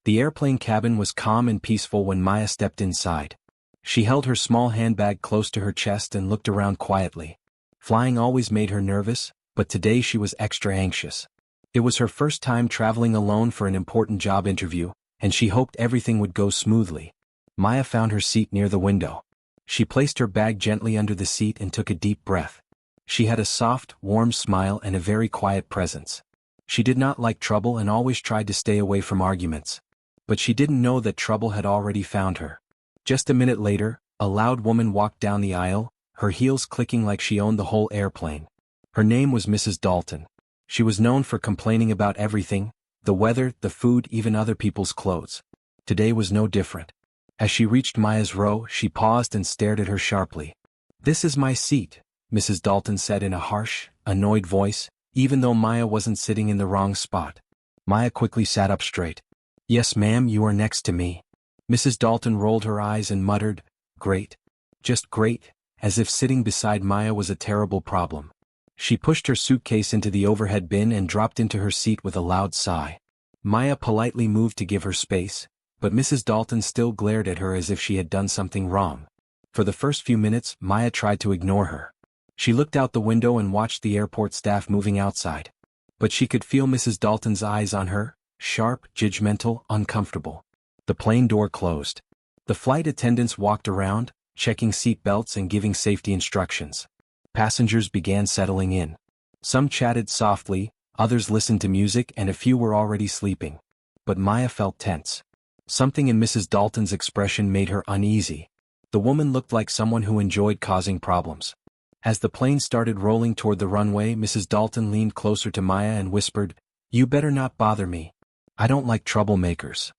The airplane cabin was calm and peaceful when Maya stepped inside. She held her small handbag close to her chest and looked around quietly. Flying always made her nervous, but today she was extra anxious. It was her first time traveling alone for an important job interview, and she hoped everything would go smoothly. Maya found her seat near the window. She placed her bag gently under the seat and took a deep breath. She had a soft, warm smile and a very quiet presence. She did not like trouble and always tried to stay away from arguments. But she didn't know that trouble had already found her. Just a minute later, a loud woman walked down the aisle, her heels clicking like she owned the whole airplane. Her name was Mrs. Dalton. She was known for complaining about everything, the weather, the food, even other people's clothes. Today was no different. As she reached Maya's row, she paused and stared at her sharply. "This is my seat," Mrs. Dalton said in a harsh, annoyed voice, even though Maya wasn't sitting in the wrong spot. Maya quickly sat up straight. "Yes, ma'am, you are next to me." Mrs. Dalton rolled her eyes and muttered, "Great. Just great," as if sitting beside Maya was a terrible problem. She pushed her suitcase into the overhead bin and dropped into her seat with a loud sigh. Maya politely moved to give her space, but Mrs. Dalton still glared at her as if she had done something wrong. For the first few minutes, Maya tried to ignore her. She looked out the window and watched the airport staff moving outside. But she could feel Mrs. Dalton's eyes on her, sharp, judgmental, uncomfortable. The plane door closed. The flight attendants walked around, checking seat belts and giving safety instructions. Passengers began settling in. Some chatted softly, others listened to music, and a few were already sleeping. But Maya felt tense. Something in Mrs. Dalton's expression made her uneasy. The woman looked like someone who enjoyed causing problems. As the plane started rolling toward the runway, Mrs. Dalton leaned closer to Maya and whispered, "You better not bother me. I don't like troublemakers."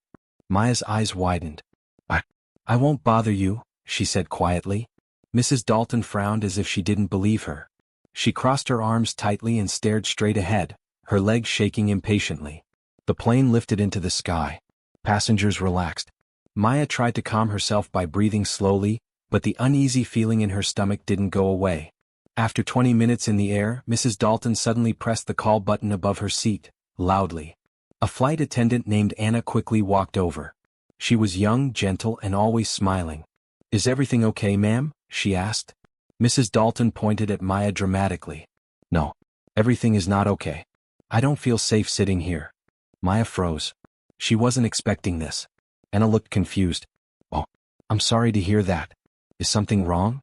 Maya's eyes widened. I won't bother you," she said quietly. Mrs. Dalton frowned as if she didn't believe her. She crossed her arms tightly and stared straight ahead, her legs shaking impatiently. The plane lifted into the sky. Passengers relaxed. Maya tried to calm herself by breathing slowly, but the uneasy feeling in her stomach didn't go away. After 20 minutes in the air, Mrs. Dalton suddenly pressed the call button above her seat, loudly. A flight attendant named Anna quickly walked over. She was young, gentle, and always smiling. "Is everything okay, ma'am?" she asked. Mrs. Dalton pointed at Maya dramatically. "No, everything is not okay. I don't feel safe sitting here." Maya froze. She wasn't expecting this. Anna looked confused. "Oh, I'm sorry to hear that. Is something wrong?"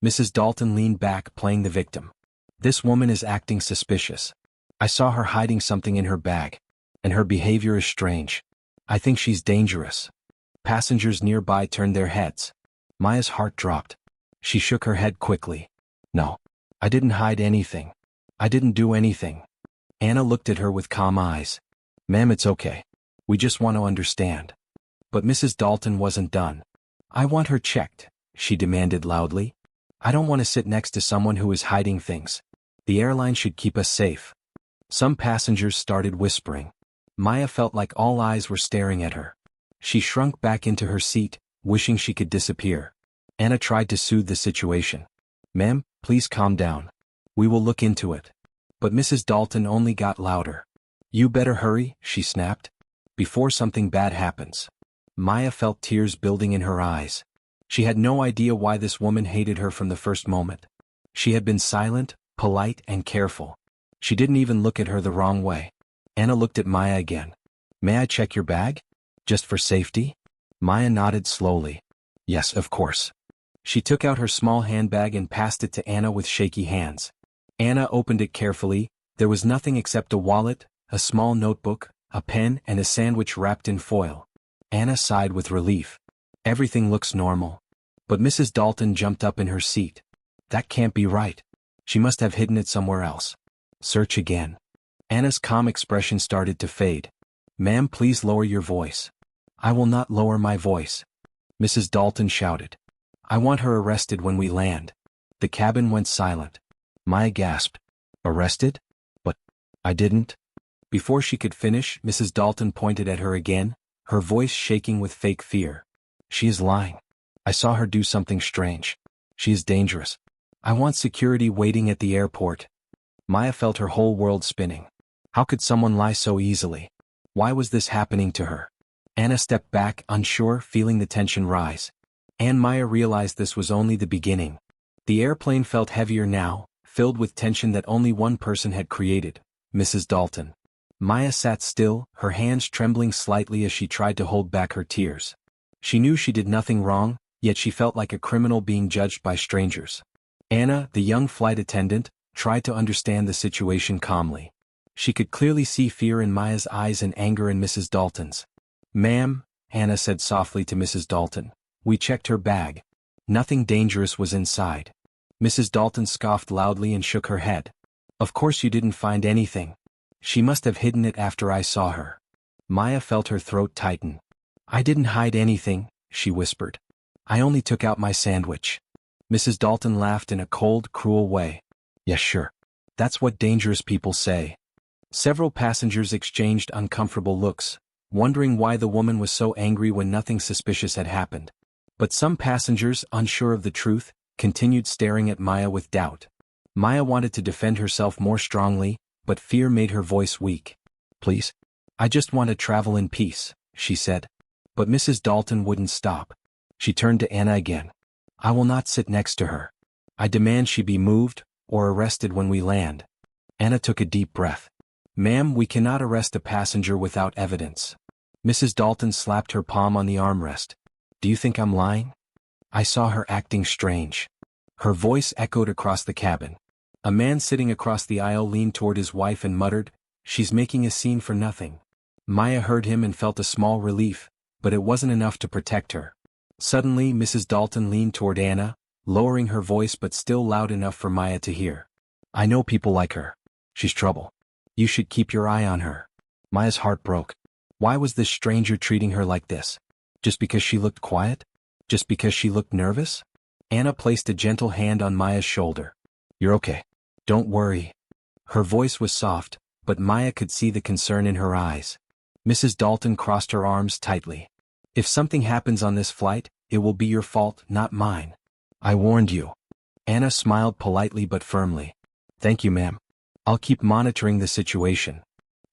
Mrs. Dalton leaned back, playing the victim. "This woman is acting suspicious. I saw her hiding something in her bag. And her behavior is strange. I think she's dangerous." Passengers nearby turned their heads. Maya's heart dropped. She shook her head quickly. "No, I didn't hide anything. I didn't do anything." Anna looked at her with calm eyes. "Ma'am, it's okay. We just want to understand." But Mrs. Dalton wasn't done. "I want her checked," she demanded loudly. "I don't want to sit next to someone who is hiding things. The airline should keep us safe." Some passengers started whispering. Maya felt like all eyes were staring at her. She shrunk back into her seat, wishing she could disappear. Anna tried to soothe the situation. "Ma'am, please calm down. We will look into it." But Mrs. Dalton only got louder. "You better hurry," she snapped, "before something bad happens." Maya felt tears building in her eyes. She had no idea why this woman hated her from the first moment. She had been silent, polite, and careful. She didn't even look at her the wrong way. Anna looked at Maya again. "May I check your bag? Just for safety?" Maya nodded slowly. "Yes, of course." She took out her small handbag and passed it to Anna with shaky hands. Anna opened it carefully. There was nothing except a wallet, a small notebook, a pen, and a sandwich wrapped in foil. Anna sighed with relief. Everything looks normal. But Mrs. Dalton jumped up in her seat. That can't be right. She must have hidden it somewhere else. Search again. Anna's calm expression started to fade. "Ma'am, please lower your voice." "I will not lower my voice," Mrs. Dalton shouted. "I want her arrested when we land." The cabin went silent. Maya gasped. "Arrested? But I didn't." Before she could finish, Mrs. Dalton pointed at her again, her voice shaking with fake fear. "She is lying. I saw her do something strange. She is dangerous. I want security waiting at the airport." Maya felt her whole world spinning. How could someone lie so easily? Why was this happening to her? Anna stepped back, unsure, feeling the tension rise. And Maya realized this was only the beginning. The airplane felt heavier now, filled with tension that only one person had created, Mrs. Dalton. Maya sat still, her hands trembling slightly as she tried to hold back her tears. She knew she did nothing wrong, yet she felt like a criminal being judged by strangers. Anna, the young flight attendant, tried to understand the situation calmly. She could clearly see fear in Maya's eyes and anger in Mrs. Dalton's. "Ma'am," Anna said softly to Mrs. Dalton, "we checked her bag. Nothing dangerous was inside." Mrs. Dalton scoffed loudly and shook her head. "Of course you didn't find anything. She must have hidden it after I saw her." Maya felt her throat tighten. "I didn't hide anything," she whispered. "I only took out my sandwich." Mrs. Dalton laughed in a cold, cruel way. "Yes, sure. That's what dangerous people say." Several passengers exchanged uncomfortable looks, wondering why the woman was so angry when nothing suspicious had happened. But some passengers, unsure of the truth, continued staring at Maya with doubt. Maya wanted to defend herself more strongly, but fear made her voice weak. "Please. I just want to travel in peace," she said. But Mrs. Dalton wouldn't stop. She turned to Anna again. "I will not sit next to her. I demand she be moved, or arrested when we land." Anna took a deep breath. "Ma'am, we cannot arrest a passenger without evidence." Mrs. Dalton slapped her palm on the armrest. "Do you think I'm lying? I saw her acting strange." Her voice echoed across the cabin. A man sitting across the aisle leaned toward his wife and muttered, "She's making a scene for nothing." Maya heard him and felt a small relief, but it wasn't enough to protect her. Suddenly Mrs. Dalton leaned toward Anna, lowering her voice but still loud enough for Maya to hear. "I know people like her. She's trouble. You should keep your eye on her." Maya's heart broke. Why was this stranger treating her like this? Just because she looked quiet? Just because she looked nervous? Anna placed a gentle hand on Maya's shoulder. "You're okay. Don't worry." Her voice was soft, but Maya could see the concern in her eyes. Mrs. Dalton crossed her arms tightly. "If something happens on this flight, it will be your fault, not mine. I warned you." Anna smiled politely but firmly. "Thank you, ma'am. I'll keep monitoring the situation."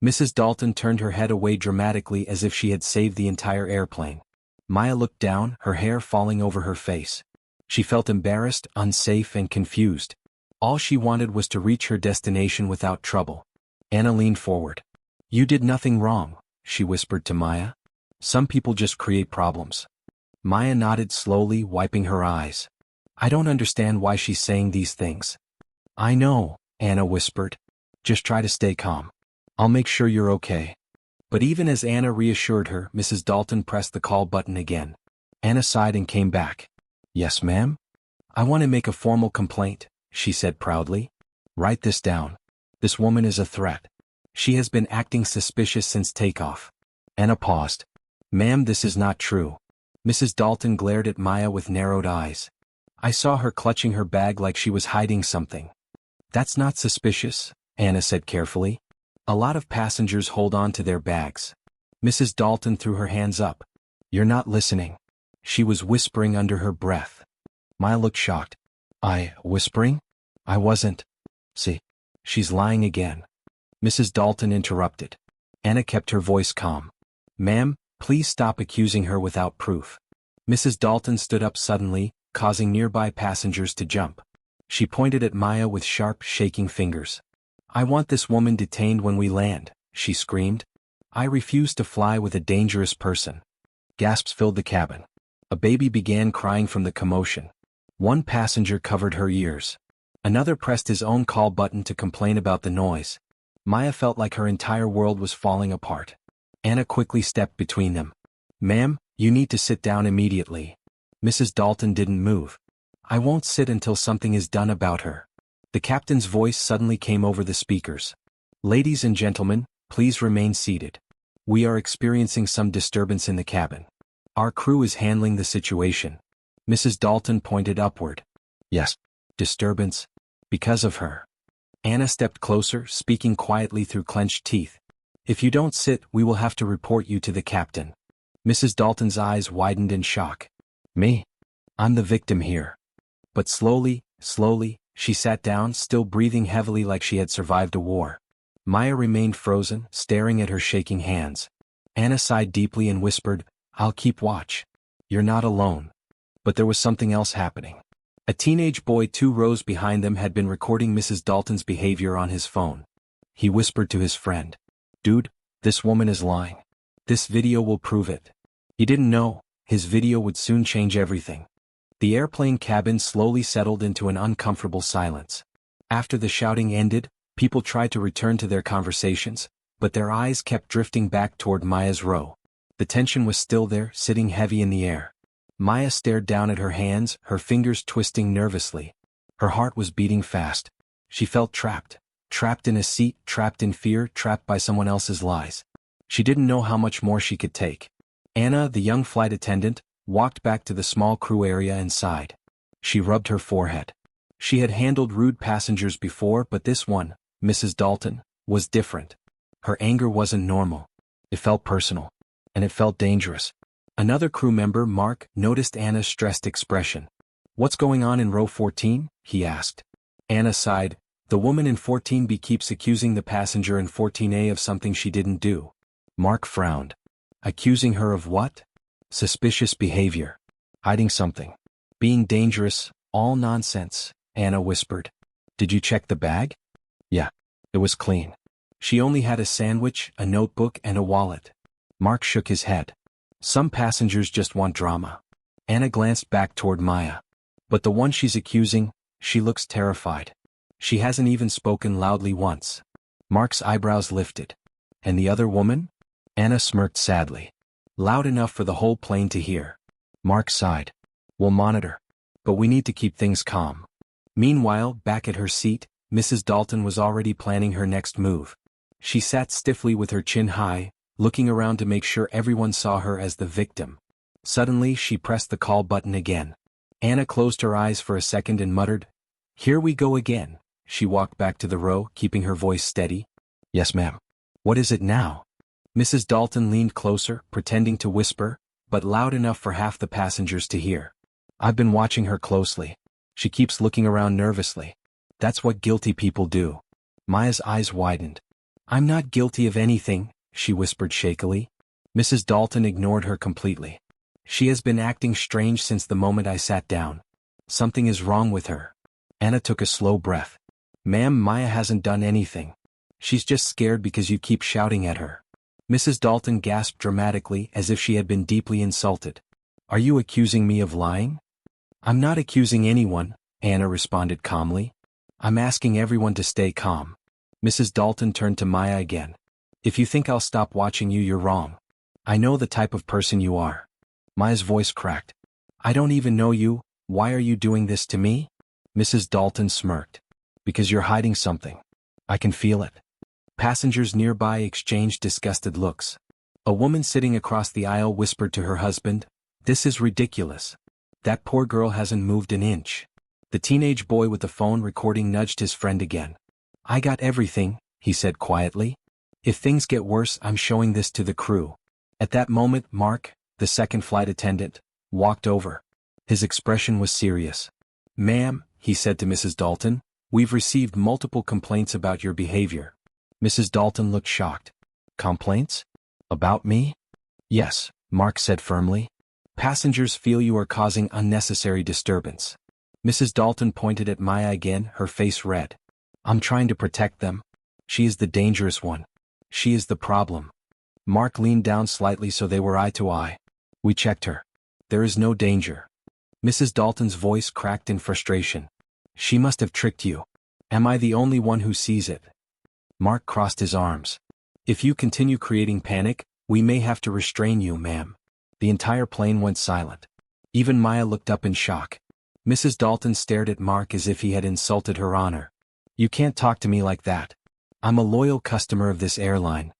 Mrs. Dalton turned her head away dramatically as if she had saved the entire airplane. Maya looked down, her hair falling over her face. She felt embarrassed, unsafe, and confused. All she wanted was to reach her destination without trouble. Anna leaned forward. "You did nothing wrong," she whispered to Maya. "Some people just create problems." Maya nodded slowly, wiping her eyes. "I don't understand why she's saying these things." "I know," Anna whispered. "Just try to stay calm. I'll make sure you're okay." But even as Anna reassured her, Mrs. Dalton pressed the call button again. Anna sighed and came back. "Yes, ma'am? I want to make a formal complaint," she said proudly. "Write this down. This woman is a threat. She has been acting suspicious since takeoff." Anna paused. "Ma'am, this is not true." Mrs. Dalton glared at Maya with narrowed eyes. "I saw her clutching her bag like she was hiding something." "That's not suspicious," Anna said carefully. "A lot of passengers hold on to their bags." Mrs. Dalton threw her hands up. "You're not listening." She was whispering under her breath. Maya looked shocked. Whispering? I wasn't." "See? She's lying again." Mrs. Dalton interrupted. Anna kept her voice calm. "Ma'am, please stop accusing her without proof." Mrs. Dalton stood up suddenly, causing nearby passengers to jump. She pointed at Maya with sharp, shaking fingers. "I want this woman detained when we land," she screamed. "I refuse to fly with a dangerous person." Gasps filled the cabin. A baby began crying from the commotion. One passenger covered her ears. Another pressed his own call button to complain about the noise. Maya felt like her entire world was falling apart. Anna quickly stepped between them. "Ma'am, you need to sit down immediately." Mrs. Dalton didn't move. "I won't sit until something is done about her." The captain's voice suddenly came over the speakers. "Ladies and gentlemen, please remain seated. We are experiencing some disturbance in the cabin. Our crew is handling the situation." Mrs. Dalton pointed upward. "Yes, disturbance. Because of her." Anna stepped closer, speaking quietly through clenched teeth. "If you don't sit, we will have to report you to the captain." Mrs. Dalton's eyes widened in shock. "Me? I'm the victim here." But slowly, she sat down, still breathing heavily like she had survived a war. Maya remained frozen, staring at her shaking hands. Anna sighed deeply and whispered, "I'll keep watch. You're not alone." But there was something else happening. A teenage boy 2 rows behind them had been recording Mrs. Dalton's behavior on his phone. He whispered to his friend, "Dude, this woman is lying. This video will prove it." He didn't know, his video would soon change everything. The airplane cabin slowly settled into an uncomfortable silence. After the shouting ended, people tried to return to their conversations, but their eyes kept drifting back toward Maya's row. The tension was still there, sitting heavy in the air. Maya stared down at her hands, her fingers twisting nervously. Her heart was beating fast. She felt trapped. Trapped in a seat, trapped in fear, trapped by someone else's lies. She didn't know how much more she could take. Anna, the young flight attendant, walked back to the small crew area and sighed. She rubbed her forehead. She had handled rude passengers before, but this one, Mrs. Dalton, was different. Her anger wasn't normal. It felt personal. And it felt dangerous. Another crew member, Mark, noticed Anna's stressed expression. "What's going on in row 14? He asked. Anna sighed. "The woman in 14B keeps accusing the passenger in 14A of something she didn't do." Mark frowned. "Accusing her of what?" "Suspicious behavior. Hiding something. Being dangerous, all nonsense," Anna whispered. "Did you check the bag?" "Yeah. It was clean. She only had a sandwich, a notebook, and a wallet." Mark shook his head. "Some passengers just want drama." Anna glanced back toward Maya. "But the one she's accusing, she looks terrified. She hasn't even spoken loudly once." Mark's eyebrows lifted. "And the other woman?" Anna smirked sadly. "Loud enough for the whole plane to hear." Mark sighed. "We'll monitor. But we need to keep things calm." Meanwhile, back at her seat, Mrs. Dalton was already planning her next move. She sat stiffly with her chin high, looking around to make sure everyone saw her as the victim. Suddenly, she pressed the call button again. Anna closed her eyes for a second and muttered, "Here we go again." She walked back to the row, keeping her voice steady. "Yes, ma'am." "What is it now?" Mrs. Dalton leaned closer, pretending to whisper, but loud enough for half the passengers to hear. "I've been watching her closely. She keeps looking around nervously. That's what guilty people do." Maya's eyes widened. "I'm not guilty of anything," she whispered shakily. Mrs. Dalton ignored her completely. "She has been acting strange since the moment I sat down. Something is wrong with her." Anna took a slow breath. "Ma'am, Maya hasn't done anything. She's just scared because you keep shouting at her." Mrs. Dalton gasped dramatically as if she had been deeply insulted. "Are you accusing me of lying?" "I'm not accusing anyone," Anna responded calmly. "I'm asking everyone to stay calm." Mrs. Dalton turned to Maya again. "If you think I'll stop watching you, you're wrong. I know the type of person you are." Maya's voice cracked. "I don't even know you. Why are you doing this to me?" Mrs. Dalton smirked. "Because you're hiding something. I can feel it." Passengers nearby exchanged disgusted looks. A woman sitting across the aisle whispered to her husband, "This is ridiculous. That poor girl hasn't moved an inch." The teenage boy with the phone recording nudged his friend again. "I got everything," he said quietly. "If things get worse, I'm showing this to the crew." At that moment, Mark, the second flight attendant, walked over. His expression was serious. "Ma'am," he said to Mrs. Dalton, "we've received multiple complaints about your behavior." Mrs. Dalton looked shocked. "Complaints? About me?" "Yes," Mark said firmly. "Passengers feel you are causing unnecessary disturbance." Mrs. Dalton pointed at Maya again, her face red. "I'm trying to protect them. She is the dangerous one. She is the problem." Mark leaned down slightly so they were eye to eye. "We checked her. There is no danger." Mrs. Dalton's voice cracked in frustration. "She must have tricked you. Am I the only one who sees it?" Mark crossed his arms. "If you continue creating panic, we may have to restrain you, ma'am." The entire plane went silent. Even Maya looked up in shock. Mrs. Dalton stared at Mark as if he had insulted her honor. "You can't talk to me like that. I'm a loyal customer of this airline."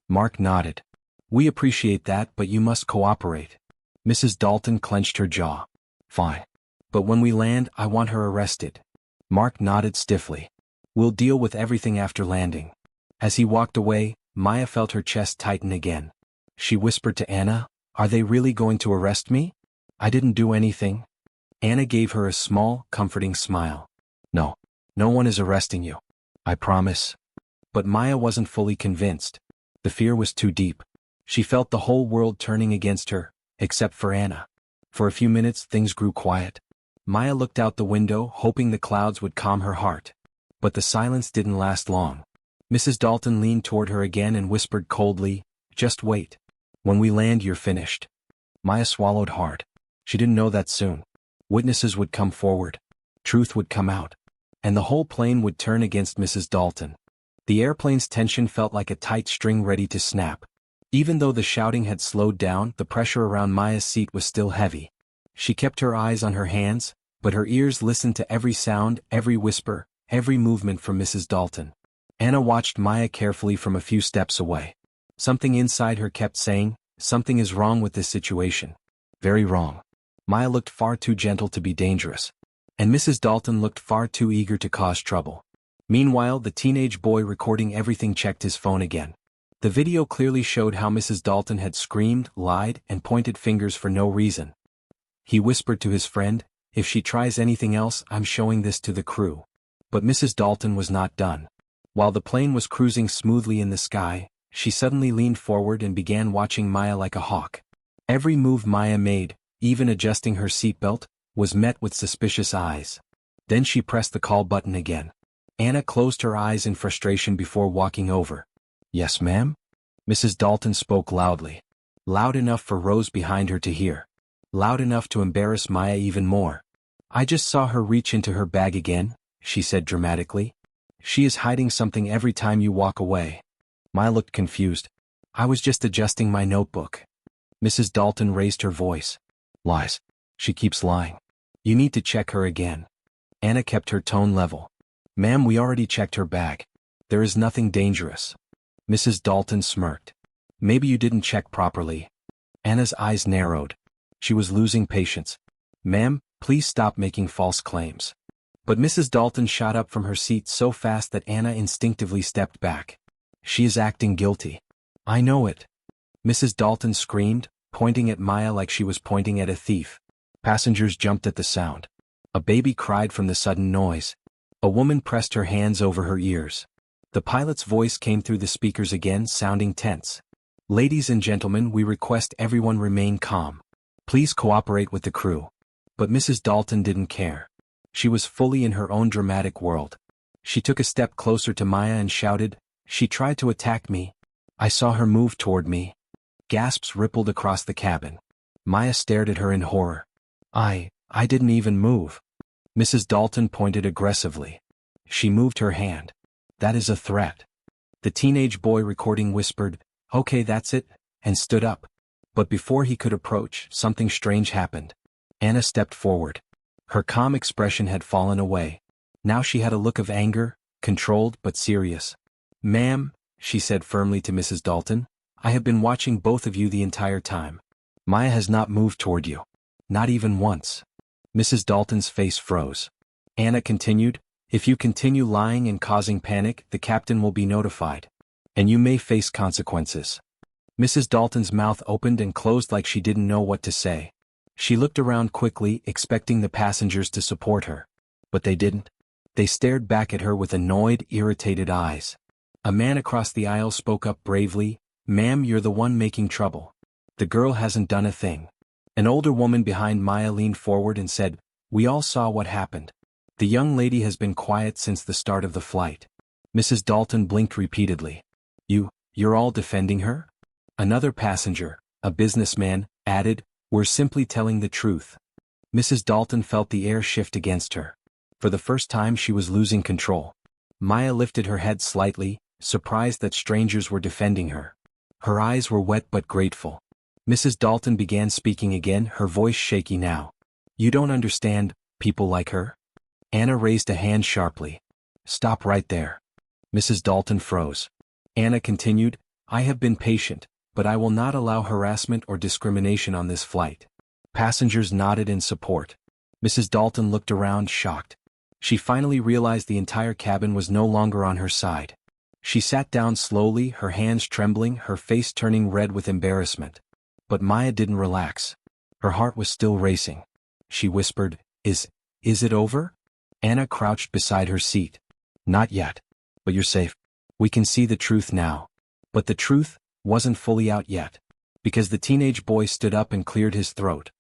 Mark nodded. "We appreciate that, but you must cooperate." Mrs. Dalton clenched her jaw. "Fine. But when we land, I want her arrested." Mark nodded stiffly. "We'll deal with everything after landing." As he walked away, Maya felt her chest tighten again. She whispered to Anna, "Are they really going to arrest me? I didn't do anything." Anna gave her a small, comforting smile. "No. No one is arresting you. I promise." But Maya wasn't fully convinced. The fear was too deep. She felt the whole world turning against her, except for Anna. For a few minutes things grew quiet. Maya looked out the window, hoping the clouds would calm her heart. But the silence didn't last long. Mrs. Dalton leaned toward her again and whispered coldly, "Just wait. When we land you're finished." Maya swallowed hard. She didn't know that soon. Witnesses would come forward. Truth would come out. And the whole plane would turn against Mrs. Dalton. The airplane's tension felt like a tight string ready to snap. Even though the shouting had slowed down, the pressure around Maya's seat was still heavy. She kept her eyes on her hands, but her ears listened to every sound, every whisper, every movement from Mrs. Dalton. Anna watched Maya carefully from a few steps away. Something inside her kept saying, "Something is wrong with this situation. Very wrong." Maya looked far too gentle to be dangerous. And Mrs. Dalton looked far too eager to cause trouble. Meanwhile, the teenage boy recording everything checked his phone again. The video clearly showed how Mrs. Dalton had screamed, lied, and pointed fingers for no reason. He whispered to his friend, "If she tries anything else, I'm showing this to the crew." But Mrs. Dalton was not done. While the plane was cruising smoothly in the sky, she suddenly leaned forward and began watching Maya like a hawk. Every move Maya made, even adjusting her seatbelt, was met with suspicious eyes. Then she pressed the call button again. Anna closed her eyes in frustration before walking over. "Yes, ma'am?" Mrs. Dalton spoke loudly. Loud enough for Rose behind her to hear. Loud enough to embarrass Maya even more. "I just saw her reach into her bag again," she said dramatically. "She is hiding something every time you walk away." Maya looked confused. "I was just adjusting my notebook." Mrs. Dalton raised her voice. "Lies. She keeps lying. You need to check her again." Anna kept her tone level. "Ma'am, we already checked her bag. There is nothing dangerous." Mrs. Dalton smirked. "Maybe you didn't check properly." Anna's eyes narrowed. She was losing patience. "Ma'am, please stop making false claims." But Mrs. Dalton shot up from her seat so fast that Anna instinctively stepped back. "She is acting guilty." "I know it." Mrs. Dalton screamed, pointing at Maya like she was pointing at a thief. Passengers jumped at the sound. A baby cried from the sudden noise. A woman pressed her hands over her ears. The pilot's voice came through the speakers again, sounding tense. "Ladies and gentlemen, we request everyone remain calm. Please cooperate with the crew." But Mrs. Dalton didn't care. She was fully in her own dramatic world. She took a step closer to Maya and shouted, "She tried to attack me. I saw her move toward me." Gasps rippled across the cabin. Maya stared at her in horror. I didn't even move." Mrs. Dalton pointed aggressively. She moved her hand. "That is a threat." The teenage boy recording whispered, "Okay, that's it," and stood up. But before he could approach, something strange happened. Anna stepped forward. Her calm expression had fallen away. Now she had a look of anger, controlled but serious. "Ma'am," she said firmly to Mrs. Dalton, "I have been watching both of you the entire time. Maya has not moved toward you. Not even once." Mrs. Dalton's face froze. Anna continued, "If you continue lying and causing panic, the captain will be notified. And you may face consequences." Mrs. Dalton's mouth opened and closed like she didn't know what to say. She looked around quickly, expecting the passengers to support her. But they didn't. They stared back at her with annoyed, irritated eyes. A man across the aisle spoke up bravely, "Ma'am, you're the one making trouble. The girl hasn't done a thing." An older woman behind Maya leaned forward and said, "We all saw what happened. The young lady has been quiet since the start of the flight." Mrs. Dalton blinked repeatedly. You're all defending her?" Another passenger, a businessman, added, "We're simply telling the truth." Mrs. Dalton felt the air shift against her. For the first time she was losing control. Maya lifted her head slightly, surprised that strangers were defending her. Her eyes were wet but grateful. Mrs. Dalton began speaking again, her voice shaky now. "You don't understand, people like her?" Anna raised a hand sharply. "Stop right there." Mrs. Dalton froze. Anna continued, "I have been patient, but I will not allow harassment or discrimination on this flight." Passengers nodded in support. Mrs. Dalton looked around, shocked. She finally realized the entire cabin was no longer on her side. She sat down slowly, her hands trembling, her face turning red with embarrassment. But Maya didn't relax. Her heart was still racing. She whispered, Is it over?" Anna crouched beside her seat. "Not yet. But you're safe. We can see the truth now." But the truth, wasn't fully out yet. Because the teenage boy stood up and cleared his throat.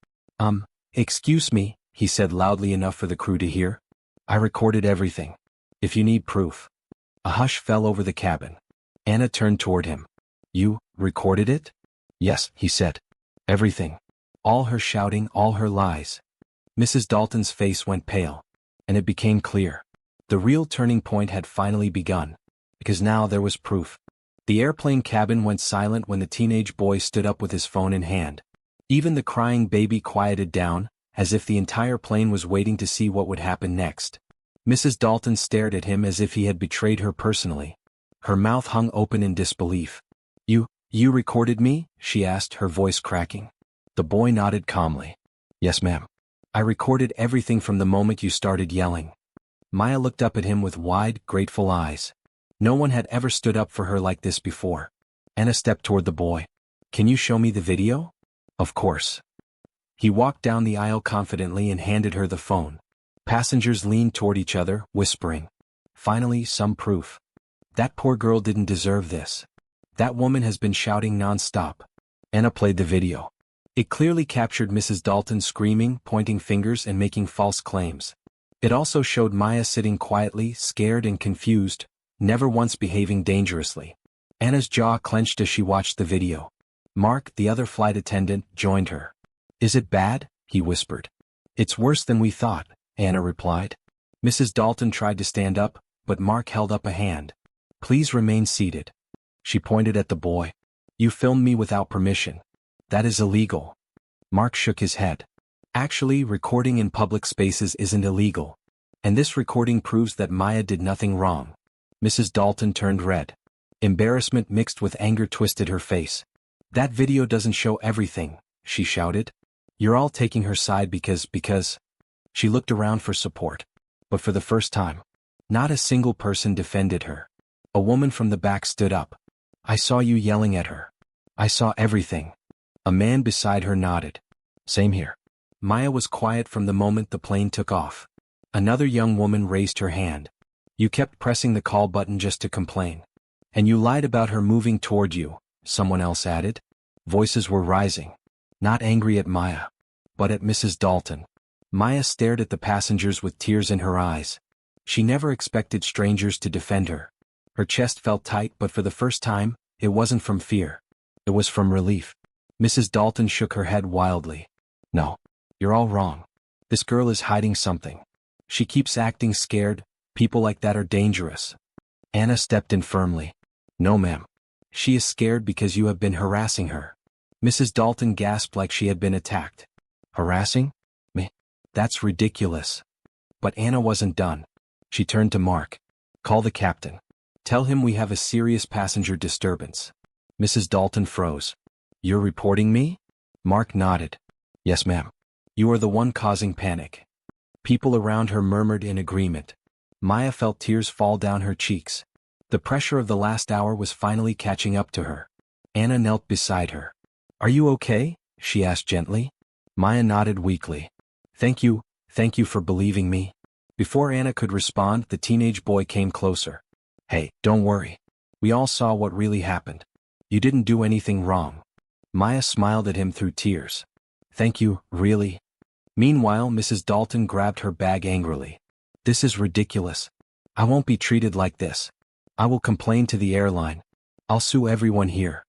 Excuse me, he said loudly enough for the crew to hear. I recorded everything. If you need proof. A hush fell over the cabin. Anna turned toward him. You recorded it? Yes, he said. Everything. All her shouting, all her lies. Mrs. Dalton's face went pale. And it became clear. The real turning point had finally begun. Because now there was proof. The airplane cabin went silent when the teenage boy stood up with his phone in hand. Even the crying baby quieted down, as if the entire plane was waiting to see what would happen next. Mrs. Dalton stared at him as if he had betrayed her personally. Her mouth hung open in disbelief. You recorded me? She asked, her voice cracking. The boy nodded calmly. Yes, ma'am. I recorded everything from the moment you started yelling. Maya looked up at him with wide, grateful eyes. No one had ever stood up for her like this before. Anna stepped toward the boy. Can you show me the video? Of course. He walked down the aisle confidently and handed her the phone. Passengers leaned toward each other, whispering. Finally, some proof. That poor girl didn't deserve this. That woman has been shouting non-stop. Anna played the video. It clearly captured Mrs. Dalton screaming, pointing fingers and making false claims. It also showed Maya sitting quietly, scared and confused, never once behaving dangerously. Anna's jaw clenched as she watched the video. Mark, the other flight attendant, joined her. Is it bad? He whispered. It's worse than we thought, Anna replied. Mrs. Dalton tried to stand up, but Mark held up a hand. Please remain seated. She pointed at the boy. You filmed me without permission. That is illegal. Mark shook his head. Actually, recording in public spaces isn't illegal. And this recording proves that Maya did nothing wrong. Mrs. Dalton turned red. Embarrassment mixed with anger twisted her face. That video doesn't show everything, she shouted. You're all taking her side because... She looked around for support. But for the first time, not a single person defended her. A woman from the back stood up. I saw you yelling at her. I saw everything. A man beside her nodded. Same here. Maya was quiet from the moment the plane took off. Another young woman raised her hand. You kept pressing the call button just to complain. And you lied about her moving toward you, someone else added. Voices were rising. Not angry at Maya, but at Mrs. Dalton. Maya stared at the passengers with tears in her eyes. She never expected strangers to defend her. Her chest felt tight, but for the first time, it wasn't from fear. It was from relief. Mrs. Dalton shook her head wildly. No, you're all wrong. This girl is hiding something. She keeps acting scared. People like that are dangerous. Anna stepped in firmly. No, ma'am. She is scared because you have been harassing her. Mrs. Dalton gasped like she had been attacked. Harassing? Me? That's ridiculous. But Anna wasn't done. She turned to Mark. Call the captain. Tell him we have a serious passenger disturbance. Mrs. Dalton froze. You're reporting me? Mark nodded. Yes, ma'am. You are the one causing panic. People around her murmured in agreement. Maya felt tears fall down her cheeks. The pressure of the last hour was finally catching up to her. Anna knelt beside her. Are you okay? She asked gently. Maya nodded weakly. Thank you for believing me. Before Anna could respond, the teenage boy came closer. Hey, don't worry. We all saw what really happened. You didn't do anything wrong. Maya smiled at him through tears. Thank you, really? Meanwhile, Mrs. Dalton grabbed her bag angrily. This is ridiculous. I won't be treated like this. I will complain to the airline. I'll sue everyone here.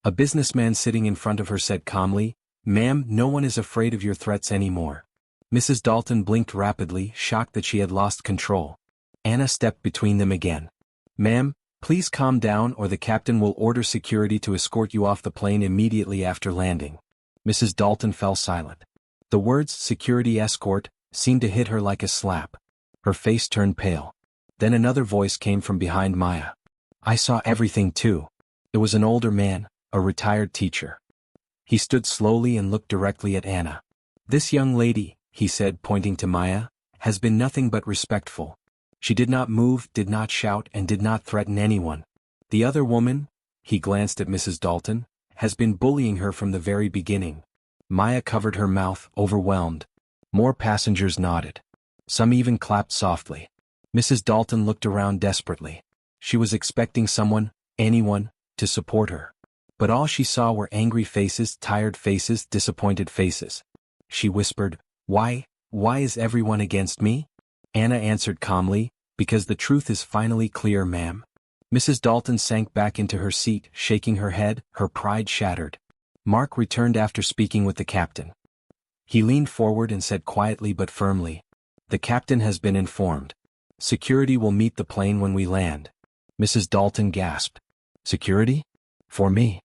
A businessman sitting in front of her said calmly, Ma'am, no one is afraid of your threats anymore. Mrs. Dalton blinked rapidly, shocked that she had lost control. Anna stepped between them again. Ma'am, please calm down or the captain will order security to escort you off the plane immediately after landing. Mrs. Dalton fell silent. The words, security escort, seemed to hit her like a slap. Her face turned pale. Then another voice came from behind Maya. I saw everything too. It was an older man, a retired teacher. He stood slowly and looked directly at Anna. This young lady, he said, pointing to Maya, has been nothing but respectful. She did not move, did not shout, and did not threaten anyone. The other woman, he glanced at Mrs. Dalton, has been bullying her from the very beginning. Maya covered her mouth, overwhelmed. More passengers nodded. Some even clapped softly. Mrs. Dalton looked around desperately. She was expecting someone, anyone, to support her. But all she saw were angry faces, tired faces, disappointed faces. She whispered, "Why is everyone against me?" Anna answered calmly, "Because the truth is finally clear, ma'am." Mrs. Dalton sank back into her seat, shaking her head, her pride shattered. Mark returned after speaking with the captain. He leaned forward and said quietly but firmly, "The captain has been informed. Security will meet the plane when we land." Mrs. Dalton gasped. "Security? For me?"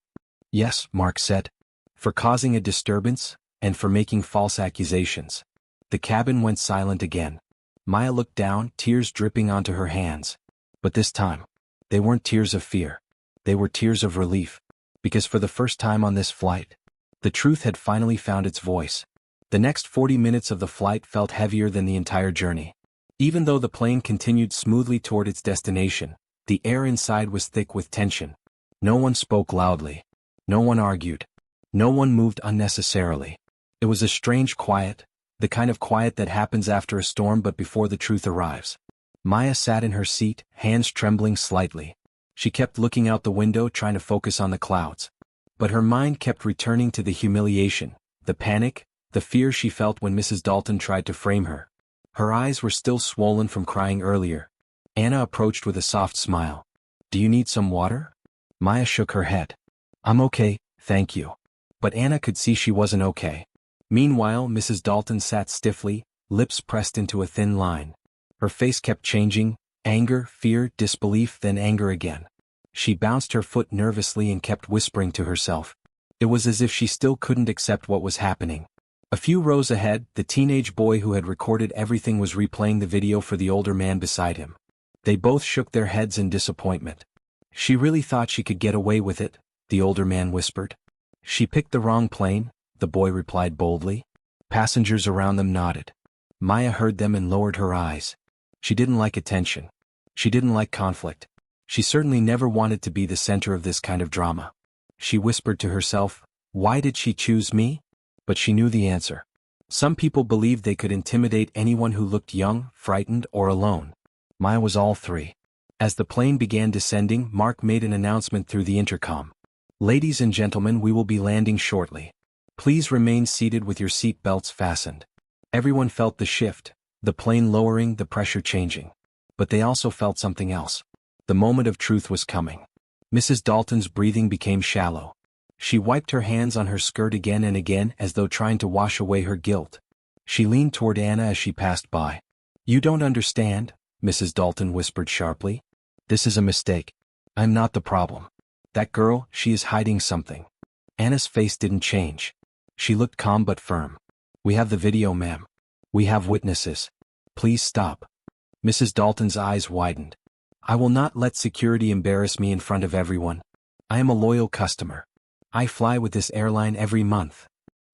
"Yes," Mark said. "For causing a disturbance, and for making false accusations." The cabin went silent again. Maya looked down, tears dripping onto her hands. But this time, they weren't tears of fear. They were tears of relief. Because for the first time on this flight, the truth had finally found its voice. The next 40 minutes of the flight felt heavier than the entire journey. Even though the plane continued smoothly toward its destination, the air inside was thick with tension. No one spoke loudly. No one argued. No one moved unnecessarily. It was a strange quiet, the kind of quiet that happens after a storm but before the truth arrives. Maya sat in her seat, hands trembling slightly. She kept looking out the window trying to focus on the clouds. But her mind kept returning to the humiliation, the panic, the fear she felt when Mrs. Dalton tried to frame her. Her eyes were still swollen from crying earlier. Anna approached with a soft smile. "Do you need some water?" Maya shook her head. "I'm okay, thank you." But Anna could see she wasn't okay. Meanwhile, Mrs. Dalton sat stiffly, lips pressed into a thin line. Her face kept changing, anger, fear, disbelief, then anger again. She bounced her foot nervously and kept whispering to herself. It was as if she still couldn't accept what was happening. A few rows ahead, the teenage boy who had recorded everything was replaying the video for the older man beside him. They both shook their heads in disappointment. "She really thought she could get away with it," the older man whispered. "She picked the wrong plane," the boy replied boldly. Passengers around them nodded. Maya heard them and lowered her eyes. She didn't like attention. She didn't like conflict. She certainly never wanted to be the center of this kind of drama. She whispered to herself, "Why did she choose me?" But she knew the answer. Some people believed they could intimidate anyone who looked young, frightened, or alone. Maya was all three. As the plane began descending, Mark made an announcement through the intercom. "Ladies and gentlemen, we will be landing shortly. Please remain seated with your seat belts fastened." Everyone felt the shift, the plane lowering, the pressure changing. But they also felt something else. The moment of truth was coming. Mrs. Dalton's breathing became shallow. She wiped her hands on her skirt again and again as though trying to wash away her guilt. She leaned toward Anna as she passed by. "You don't understand," Mrs. Dalton whispered sharply. "This is a mistake. I'm not the problem. That girl, she is hiding something." Anna's face didn't change. She looked calm but firm. "We have the video, ma'am. We have witnesses. Please stop." Mrs. Dalton's eyes widened. "I will not let security embarrass me in front of everyone. I am a loyal customer. I fly with this airline every month."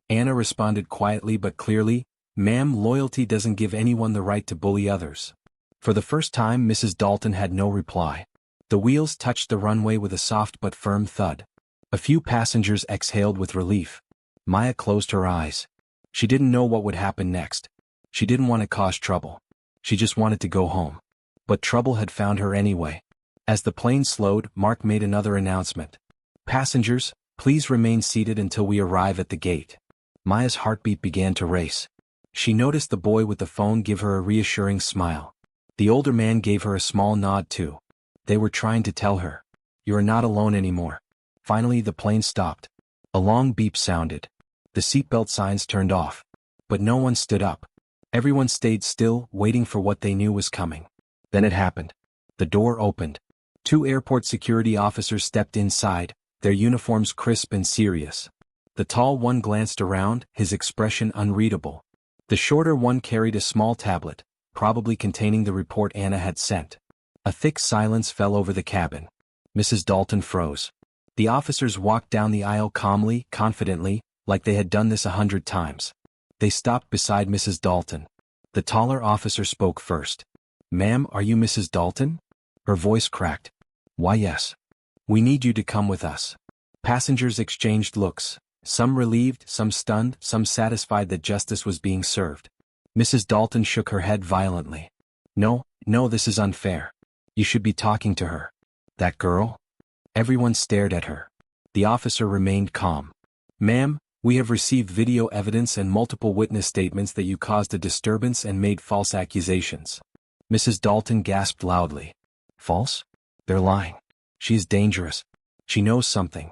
Anna responded quietly but clearly, "Ma'am, loyalty doesn't give anyone the right to bully others." For the first time, Mrs. Dalton had no reply. The wheels touched the runway with a soft but firm thud. A few passengers exhaled with relief. Maya closed her eyes. She didn't know what would happen next. She didn't want to cause trouble. She just wanted to go home. But trouble had found her anyway. As the plane slowed, Mark made another announcement. "Passengers, please remain seated until we arrive at the gate." Maya's heartbeat began to race. She noticed the boy with the phone give her a reassuring smile. The older man gave her a small nod too. They were trying to tell her, "You are not alone anymore." Finally, the plane stopped. A long beep sounded. The seatbelt signs turned off. But no one stood up. Everyone stayed still, waiting for what they knew was coming. Then it happened. The door opened. Two airport security officers stepped inside, their uniforms crisp and serious. The tall one glanced around, his expression unreadable. The shorter one carried a small tablet, probably containing the report Anna had sent. A thick silence fell over the cabin. Mrs. Dalton froze. The officers walked down the aisle calmly, confidently, like they had done this 100 times. They stopped beside Mrs. Dalton. The taller officer spoke first. "Ma'am, are you Mrs. Dalton?" Her voice cracked. "Why, yes. We need you to come with us." Passengers exchanged looks, some relieved, some stunned, some satisfied that justice was being served. Mrs. Dalton shook her head violently. No, this is unfair. You should be talking to her." "That girl?" Everyone stared at her. The officer remained calm. Ma'am, we have received video evidence and multiple witness statements that you caused a disturbance and made false accusations. Mrs. Dalton gasped loudly. False? They're lying. She is dangerous. She knows something.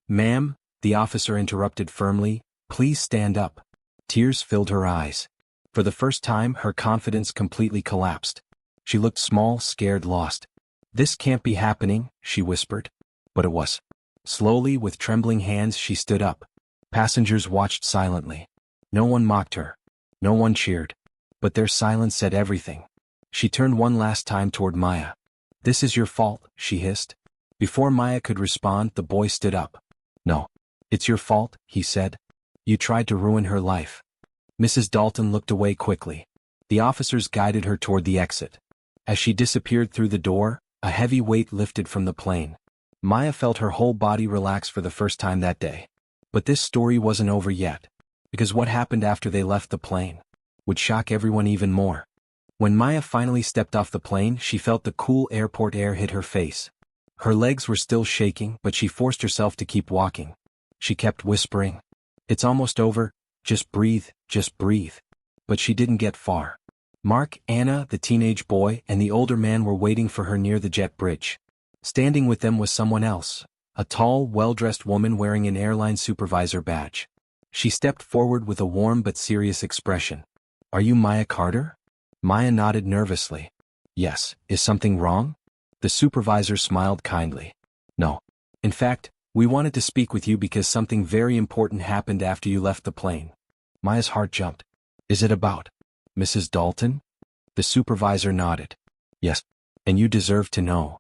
Ma'am, the officer interrupted firmly, please stand up. Tears filled her eyes. For the first time, her confidence completely collapsed. She looked small, scared, lost. This can't be happening, she whispered. But it was. Slowly, with trembling hands, she stood up. Passengers watched silently. No one mocked her. No one cheered. But their silence said everything. She turned one last time toward Maya. This is your fault, she hissed. Before Maya could respond, the boy stood up. No. It's your fault, he said. You tried to ruin her life. Mrs. Dalton looked away quickly. The officers guided her toward the exit. As she disappeared through the door, a heavy weight lifted from the plane. Maya felt her whole body relax for the first time that day. But this story wasn't over yet. Because what happened after they left the plane would shock everyone even more. When Maya finally stepped off the plane, she felt the cool airport air hit her face. Her legs were still shaking, but she forced herself to keep walking. She kept whispering, "It's almost over, just breathe, just breathe." But she didn't get far. Mark, Anna, the teenage boy, and the older man were waiting for her near the jet bridge. Standing with them was someone else, a tall, well-dressed woman wearing an airline supervisor badge. She stepped forward with a warm but serious expression. "Are you Maya Carter?" Maya nodded nervously. "Yes, is something wrong?" The supervisor smiled kindly. "No. In fact, we wanted to speak with you because something very important happened after you left the plane." Maya's heart jumped. "Is it about Mrs. Dalton?" The supervisor nodded. "Yes. And you deserve to know."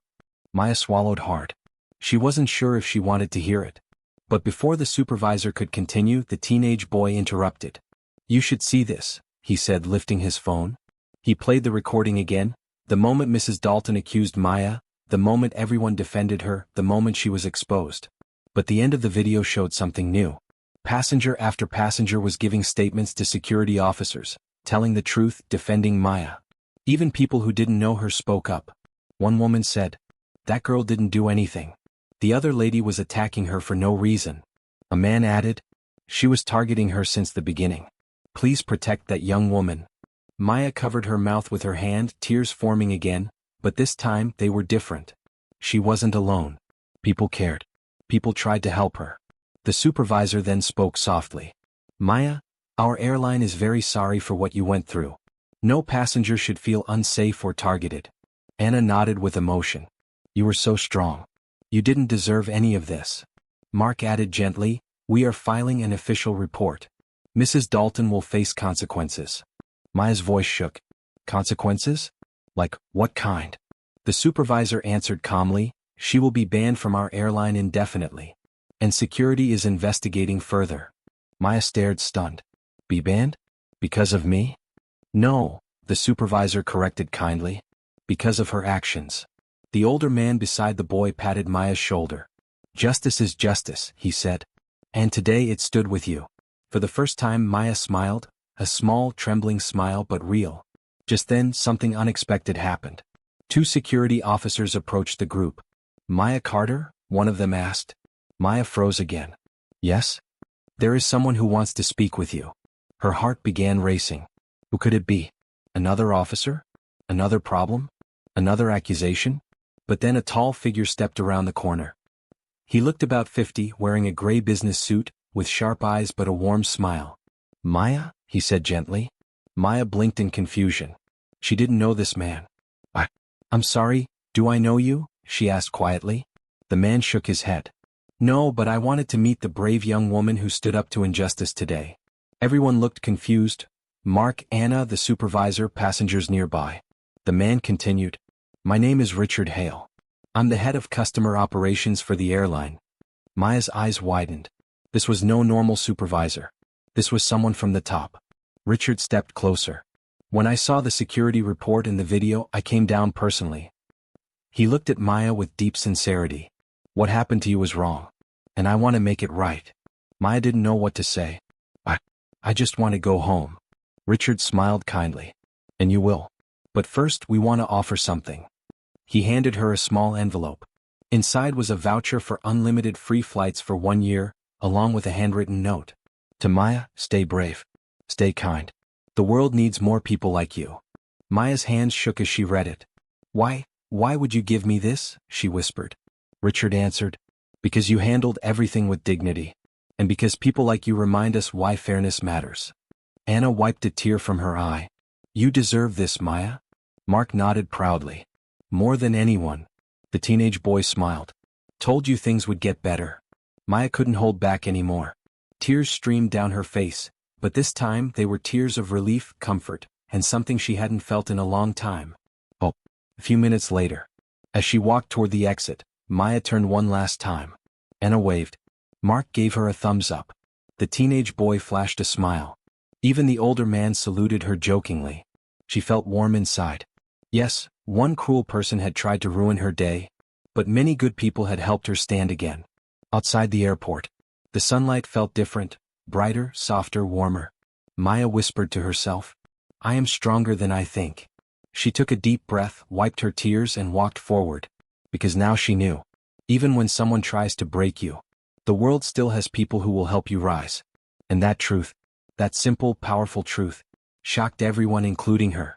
Maya swallowed hard. She wasn't sure if she wanted to hear it. But before the supervisor could continue, the teenage boy interrupted. "You should see this," he said, lifting his phone. He played the recording again, the moment Mrs. Dalton accused Maya, the moment everyone defended her, the moment she was exposed. But the end of the video showed something new. Passenger after passenger was giving statements to security officers, telling the truth, defending Maya. Even people who didn't know her spoke up. One woman said, "That girl didn't do anything." The other lady was attacking her for no reason. A man added, "She was targeting her since the beginning. Please protect that young woman." Maya covered her mouth with her hand, tears forming again, but this time they were different. She wasn't alone. People cared. People tried to help her. The supervisor then spoke softly. "Maya, our airline is very sorry for what you went through. No passenger should feel unsafe or targeted." Anna nodded with emotion. "You were so strong. You didn't deserve any of this." Mark added gently, "We are filing an official report. Mrs. Dalton will face consequences." Maya's voice shook. "Consequences? Like, what kind?" The supervisor answered calmly, "She will be banned from our airline indefinitely. And security is investigating further." Maya stared stunned. "Be banned? Because of me?" "No," the supervisor corrected kindly. "Because of her actions." The older man beside the boy patted Maya's shoulder. "Justice is justice," he said. "And today it stood with you." For the first time Maya smiled, a small, trembling smile but real. Just then, something unexpected happened. Two security officers approached the group. "Maya Carter?" one of them asked. Maya froze again. "Yes? There is someone who wants to speak with you." Her heart began racing. Who could it be? Another officer? Another problem? Another accusation? But then a tall figure stepped around the corner. He looked about 50, wearing a gray business suit, with sharp eyes but a warm smile. "Maya?" he said gently. Maya blinked in confusion. She didn't know this man. I'm sorry, do I know you?" she asked quietly. The man shook his head. "No, but I wanted to meet the brave young woman who stood up to injustice today." Everyone looked confused. Mark, Anna, the supervisor, passengers nearby. The man continued, "My name is Richard Hale. I'm the head of customer operations for the airline." Maya's eyes widened. This was no normal supervisor. This was someone from the top. Richard stepped closer. "When I saw the security report and the video, I came down personally." He looked at Maya with deep sincerity. "What happened to you was wrong. And I want to make it right." Maya didn't know what to say. I just want to go home." Richard smiled kindly. "And you will. But first we want to offer something." He handed her a small envelope. Inside was a voucher for unlimited free flights for 1 year, along with a handwritten note. To Maya, stay brave. Stay kind. The world needs more people like you. Maya's hands shook as she read it. Why would you give me this? She whispered. Richard answered. Because you handled everything with dignity. And because people like you remind us why fairness matters. Anna wiped a tear from her eye. You deserve this, Maya. Mark nodded proudly. More than anyone. The teenage boy smiled. Told you things would get better. Maya couldn't hold back anymore. Tears streamed down her face, but this time they were tears of relief, comfort, and something she hadn't felt in a long time. Oh. A few minutes later. As she walked toward the exit, Maya turned one last time. Anna waved. Mark gave her a thumbs up. The teenage boy flashed a smile. Even the older man saluted her jokingly. She felt warm inside. Yes, one cruel person had tried to ruin her day, but many good people had helped her stand again. Outside the airport, the sunlight felt different, brighter, softer, warmer. Maya whispered to herself, I am stronger than I think. She took a deep breath, wiped her tears and walked forward. Because now she knew. Even when someone tries to break you, the world still has people who will help you rise. And that truth, that simple, powerful truth, shocked everyone including her.